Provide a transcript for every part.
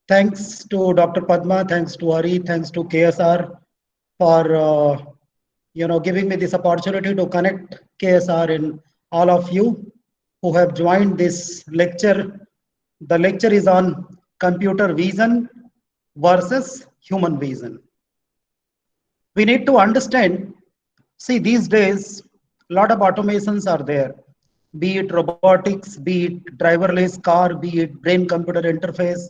Thanks to Dr. Padma, thanks to Hari, thanks to KSR for giving me this opportunity to connect KSR in all of you who have joined this lecture. The lecture is on computer vision versus human vision. We need to understand, see, these days, a lot of automations are there, be it robotics, be it driverless car, be it brain computer interface,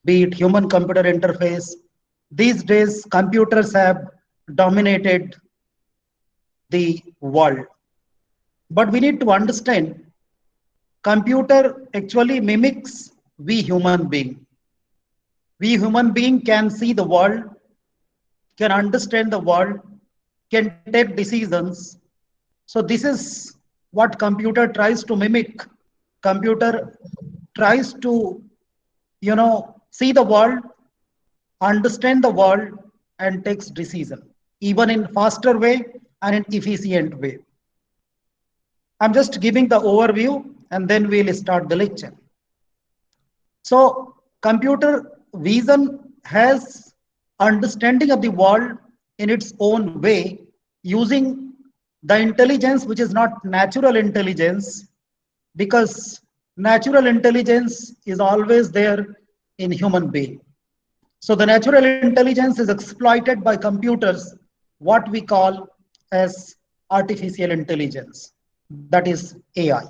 be it human computer interface. These days, computers have dominated the world. But we need to understand, computer actually mimics we human being. We human being can see the world, can understand the world, can take decisions. So this is what computer tries to mimic. Computer tries to, see the world, understand the world, and takes decision, even in faster way and in efficient way. I'm just giving the overview and then we'll start the lecture. So computer vision has understanding of the world in its own way, using the intelligence which is not natural intelligence, because natural intelligence is always there in human being. So the natural intelligence is exploited by computers, what we call as artificial intelligence, that is AI.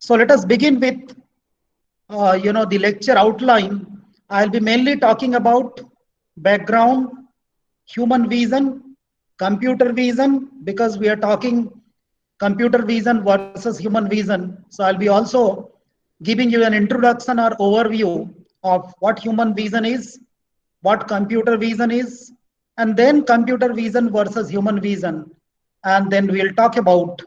So let us begin with the lecture outline. I'll be mainly talking about background, human vision, computer vision, because we are talking computer vision versus human vision. So I'll be also giving you an introduction or overview of what human vision is, what computer vision is, and then computer vision versus human vision. And then we'll talk about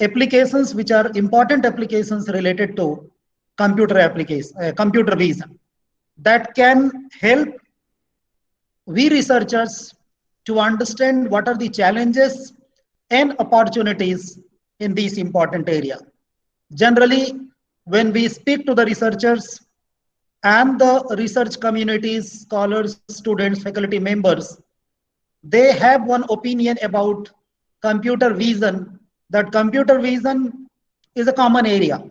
applications which are important applications related to computer vision that can help we researchers to understand what are the challenges and opportunities in this important area. Generally, when we speak to the researchers and the research communities, scholars, students, faculty members, they have one opinion about computer vision, that computer vision is a common area.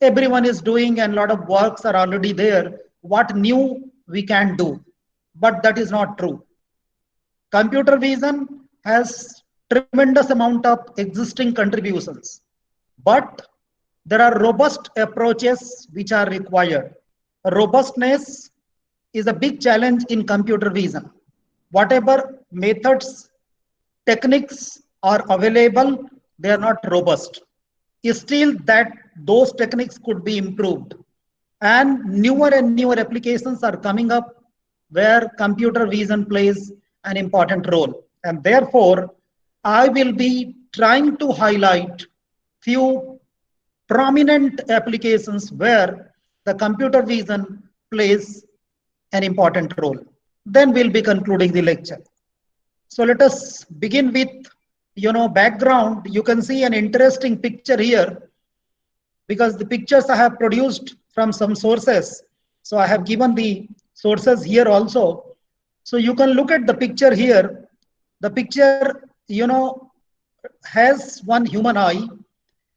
Everyone is doing and a lot of works are already there. What new we can do? But that is not true. Computer vision has tremendous amount of existing contributions, but there are robust approaches which are required. Robustness is a big challenge in computer vision. Whatever methods, techniques are available, they are not robust. Still, that those techniques could be improved, and newer applications are coming up where computer vision plays an important role. And therefore, I will be trying to highlight few prominent applications where the computer vision plays an important role. Then we'll be concluding the lecture. So let us begin with background. You can see an interesting picture here, because the pictures I have produced from some sources. So I have given the sources here also. So you can look at the picture here. The picture, has one human eye,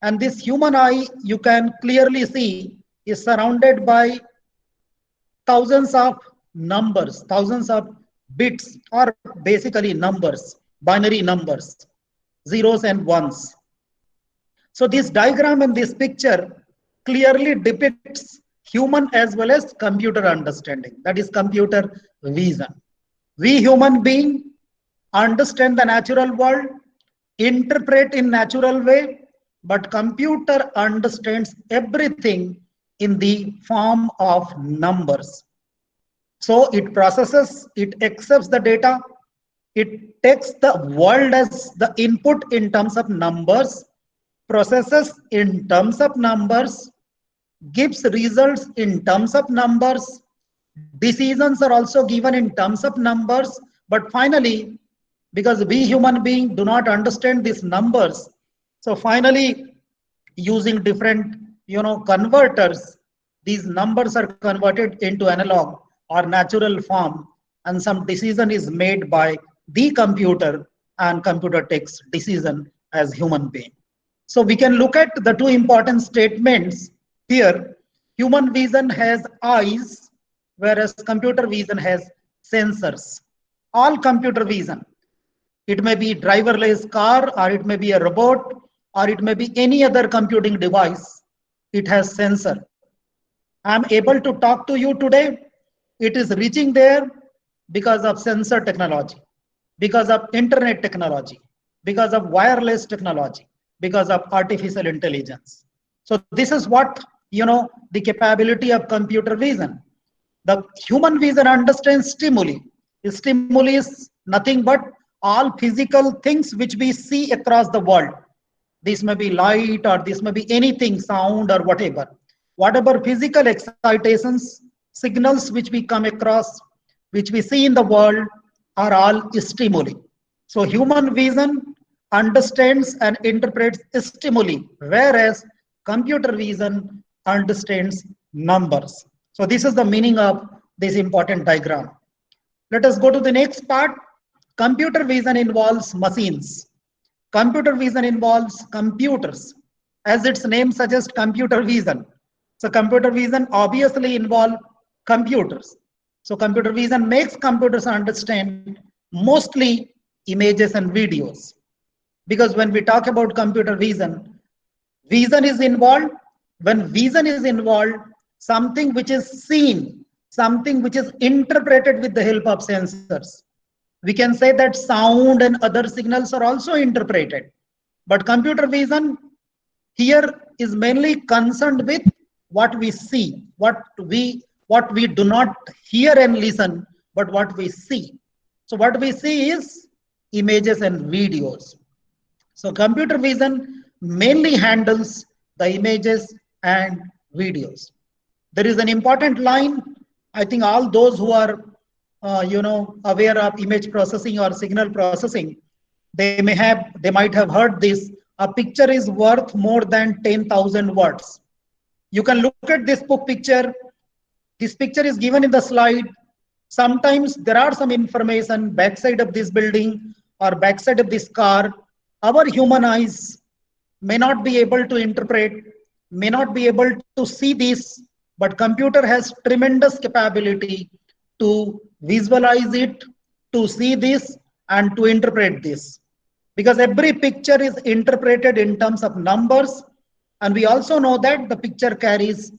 and this human eye you can clearly see is surrounded by thousands of numbers, thousands of bits, or basically numbers, binary numbers, zeros and ones. So this diagram and this picture clearly depicts human as well as computer understanding, that is computer vision. We human being understand the natural world, interpret in natural way, but computer understands everything in the form of numbers. So it processes, it accepts the data, it takes the world as the input in terms of numbers, processes in terms of numbers, gives results in terms of numbers, decisions are also given in terms of numbers, but finally, because we human beings do not understand these numbers, so finally using different converters, these numbers are converted into analog, or natural form, and some decision is made by the computer, and computer takes decision as human being. So we can look at the two important statements here. Human vision has eyes, whereas computer vision has sensors. All computer vision, it may be driverless car, or it may be a robot, or it may be any other computing device. It has sensor. I'm able to talk to you today. It is reaching there because of sensor technology, because of internet technology, because of wireless technology, because of artificial intelligence. So this is what, the capability of computer vision. The human vision understands stimuli. Stimuli is nothing but all physical things which we see across the world. This may be light, or this may be anything, sound or whatever. Whatever physical excitations, signals which we come across, which we see in the world, are all stimuli. So human vision understands and interprets stimuli, whereas computer vision understands numbers. So this is the meaning of this important diagram. Let us go to the next part. Computer vision involves machines. Computer vision involves computers. As its name suggests, computer vision. So computer vision obviously involves computers. So computer vision makes computers understand mostly images and videos. Because when we talk about computer vision, vision is involved. When vision is involved, something which is seen, something which is interpreted with the help of sensors. We can say that sound and other signals are also interpreted. But computer vision here is mainly concerned with what we see, what we do not hear and listen, but what we see. So what we see is images and videos. So computer vision mainly handles the images and videos. There is an important line. I think all those who are aware of image processing or signal processing, they might have heard this. A picture is worth more than 10,000 words. You can look at this book picture. This picture is given in the slide. Sometimes there are some information backside of this building or backside of this car. Our human eyes may not be able to interpret, may not be able to see this, but computer has tremendous capability to visualize it, to see this, and to interpret this. Because every picture is interpreted in terms of numbers, and we also know that the picture carries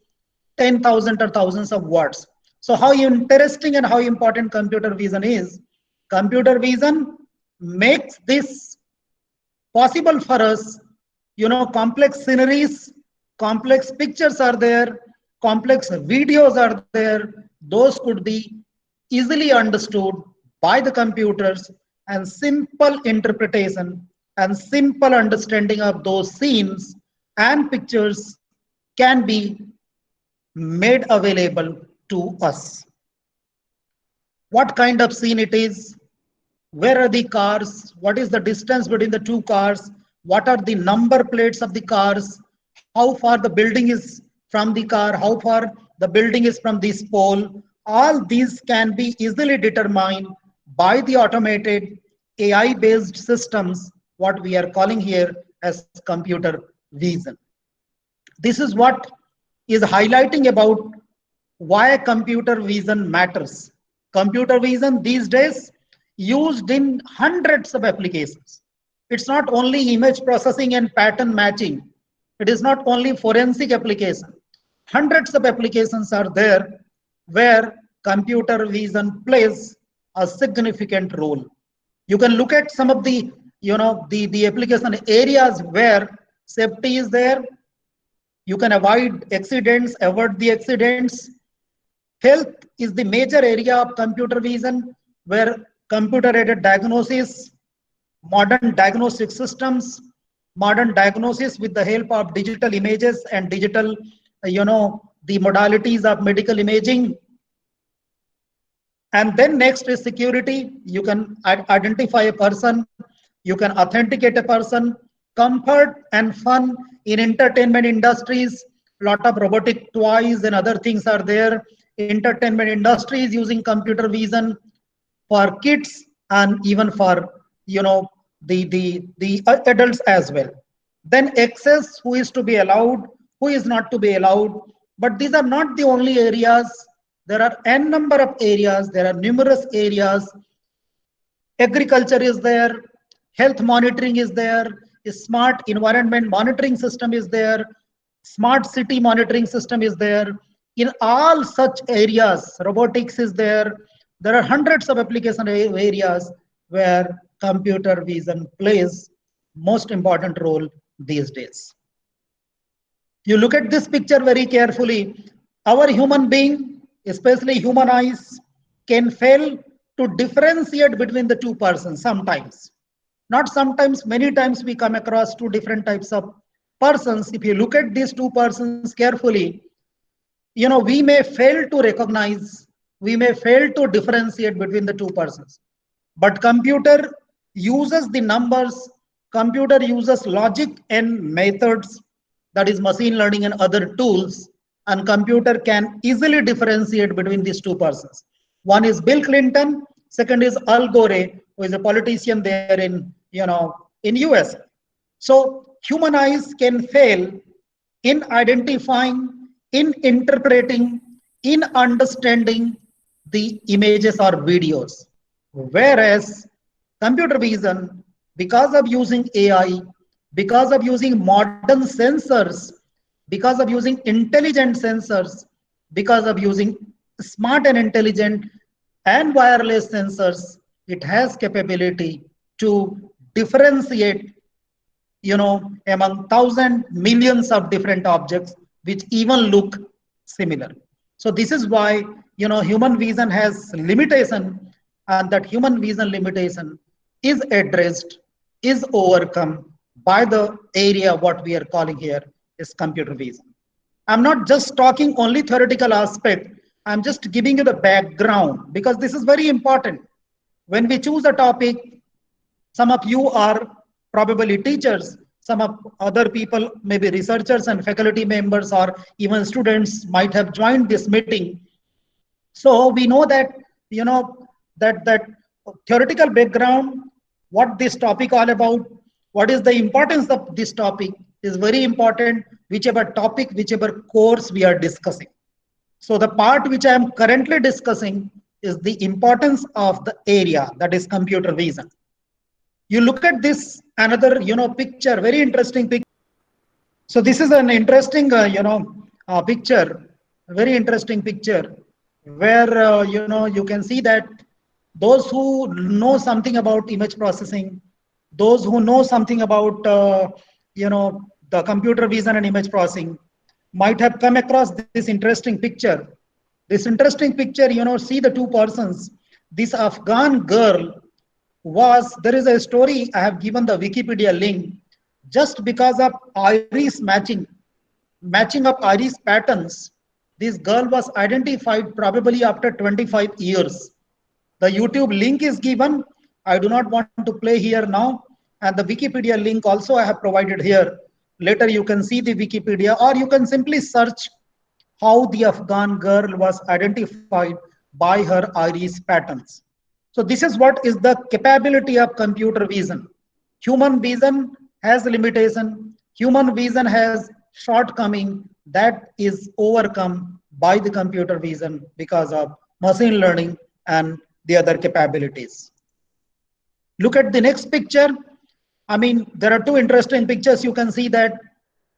10,000 or thousands of words. So how interesting and how important computer vision is. Computer vision makes this possible for us. Complex sceneries, complex pictures are there, complex videos are there. Those could be easily understood by the computers, and simple interpretation and simple understanding of those scenes and pictures can be made available to us. What kind of scene it is, where are the cars, what is the distance between the two cars, what are the number plates of the cars, how far the building is from the car, how far the building is from this pole. All these can be easily determined by the automated AI-based systems, what we are calling here as computer vision. This is what is highlighting about why computer vision matters. Computer vision these days used in hundreds of applications. It's not only image processing and pattern matching. It is not only forensic application. Hundreds of applications are there where computer vision plays a significant role. You can look at some of the application areas where safety is there. You can avoid accidents, avoid the accidents. Health is the major area of computer vision, where computer-aided diagnosis, modern diagnostic systems, modern diagnosis with the help of digital images and digital, the modalities of medical imaging. And then next is security. You can identify a person, you can authenticate a person. Comfort and fun in entertainment industries, lot of robotic toys and other things are there. entertainment industry is using computer vision for kids and even for the adults as well. Then access, who is to be allowed, who is not to be allowed. But these are not the only areas. There are n number of areas. There are numerous areas. Agriculture is there, health monitoring is there, a smart environment monitoring system is there, smart city monitoring system is there. In all such areas, robotics is there. There are hundreds of application areas where computer vision plays most important role these days. You look at this picture very carefully. Our human being, especially human eyes, can fail to differentiate between the two persons sometimes. Not sometimes, many times we come across two different types of persons. If you look at these two persons carefully, we may fail to recognize, we may fail to differentiate between the two persons. But computer uses the numbers, computer uses logic and methods, that is machine learning and other tools, and computer can easily differentiate between these two persons. One is Bill Clinton, second is Al Gore, who is a politician there in US. So human eyes can fail in identifying, in interpreting, in understanding the images or videos. Whereas computer vision, because of using AI, because of using modern sensors, because of using intelligent sensors, because of using smart and intelligent and wireless sensors, it has capability to differentiate among thousands, millions of different objects which even look similar. So this is why human vision has limitation, and that human vision limitation is addressed, is overcome by the area what we are calling here is computer vision. I'm not just talking only theoretical aspect. I'm just giving you the background because this is very important. When we choose a topic, some of you are probably teachers, some of other people, maybe researchers and faculty members or even students might have joined this meeting. So we know that, that theoretical background, what this topic all about, what is the importance of this topic is very important, whichever topic, whichever course we are discussing. So the part which I am currently discussing is the importance of the area, that is computer vision. You look at this another picture, very interesting picture. So this is an interesting picture, very interesting picture, where you can see that those who know something about image processing, those who know something about the computer vision and image processing might have come across this interesting picture. This interesting picture, see the two persons. This Afghan girl there is a story, I have given the Wikipedia link, just because of iris matching of iris patterns, this girl was identified probably after 25 years. The YouTube link is given. I do not want to play here now. And the Wikipedia link also I have provided here. Later you can see the Wikipedia, or you can simply search how the Afghan girl was identified by her iris patterns. So this is what is the capability of computer vision. Human vision has limitation. Human vision has shortcoming that is overcome by the computer vision because of machine learning and the other capabilities. Look at the next picture. I mean, there are two interesting pictures. You can see that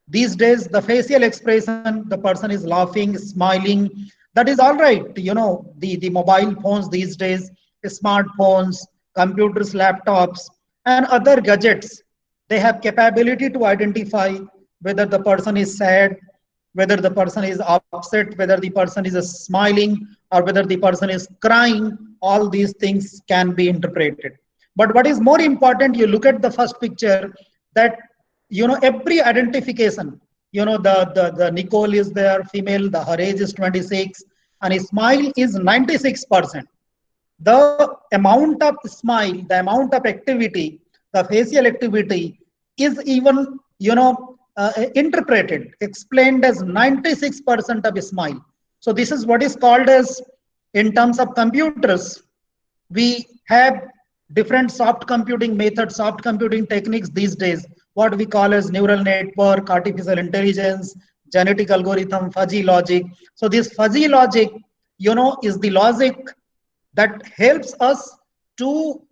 these days the facial expression, the person is laughing, smiling. That is all right. The mobile phones these days, smartphones, computers, laptops, and other gadgets, they have capability to identify whether the person is sad, whether the person is upset, whether the person is smiling, or whether the person is crying. All these things can be interpreted. But what is more important, you look at the first picture, that every identification, the Nicole is there, female, her age is 26, and a smile is 96%. The amount of smile, the amount of activity, the facial activity is even interpreted, explained as 96% of a smile. So this is what is called as, in terms of computers, we have different soft computing methods, soft computing techniques these days, what we call as neural network, artificial intelligence, genetic algorithm, fuzzy logic. So this fuzzy logic, is the logic that helps us to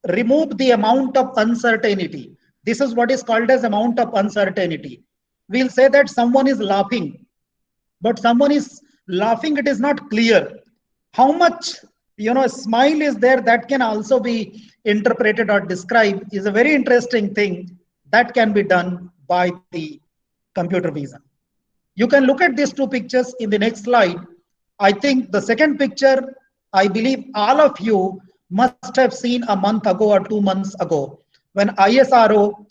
remove the amount of uncertainty. This is what is called as amount of uncertainty. We'll say that someone is laughing, but someone is laughing, it is not clear how much smile is there. That can also be interpreted or described, is a very interesting thing that can be done by the computer vision. You can look at these two pictures in the next slide. I think the second picture, I believe all of you must have seen a month ago or 2 months ago, when ISRO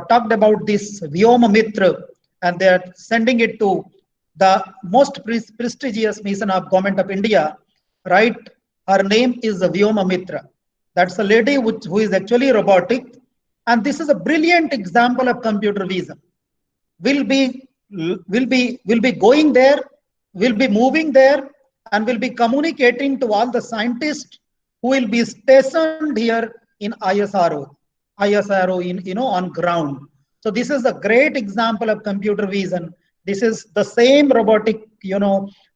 talked about this Vyoma Mitra, and they're sending it to the most prestigious mission of Government of India, right? Her name is Vyoma Mitra. That's a lady who is actually robotic, and this is a brilliant example of computer vision. Will be going there, will be moving there, and will be communicating to all the scientists who will be stationed here in ISRO in on ground. So this is a great example of computer vision. This is the same robotic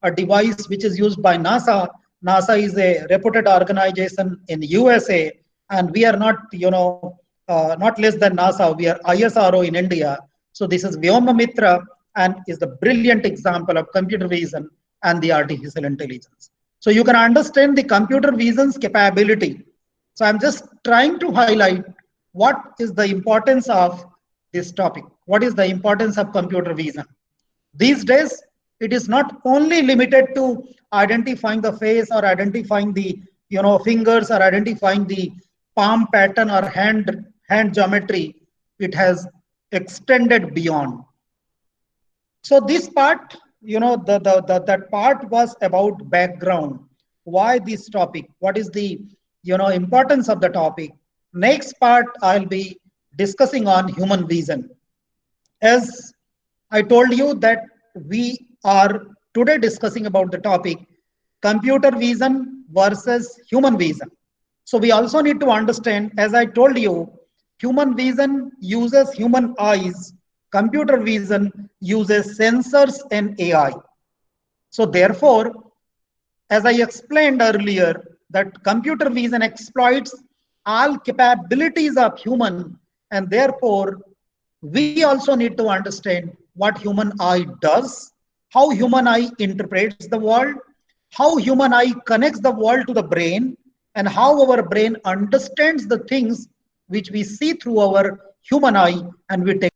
a device which is used by NASA. NASA is a reputed organization in USA, and we are not not less than NASA. We are ISRO in India. So this is Vyoma Mitra, and is the brilliant example of computer vision and the artificial intelligence. So you can understand the computer vision's capability. So I'm just trying to highlight what is the importance of this topic. What is the importance of computer vision? These days, it is not only limited to identifying the face or identifying the fingers or identifying the palm pattern or hand geometry. It has extended beyond. So this part, that part was about background. Why this topic? What is the importance of the topic? Next part, I'll be discussing on human vision. As I told you that we are today discussing about the topic computer vision versus human vision. So we also need to understand, as I told you, human vision uses human eyes, computer vision uses sensors and AI. So therefore, as I explained earlier, that computer vision exploits all capabilities of human, and therefore we also need to understand what human eye does, how human eye interprets the world, how human eye connects the world to the brain, and how our brain understands the things which we see through our human eye, and we take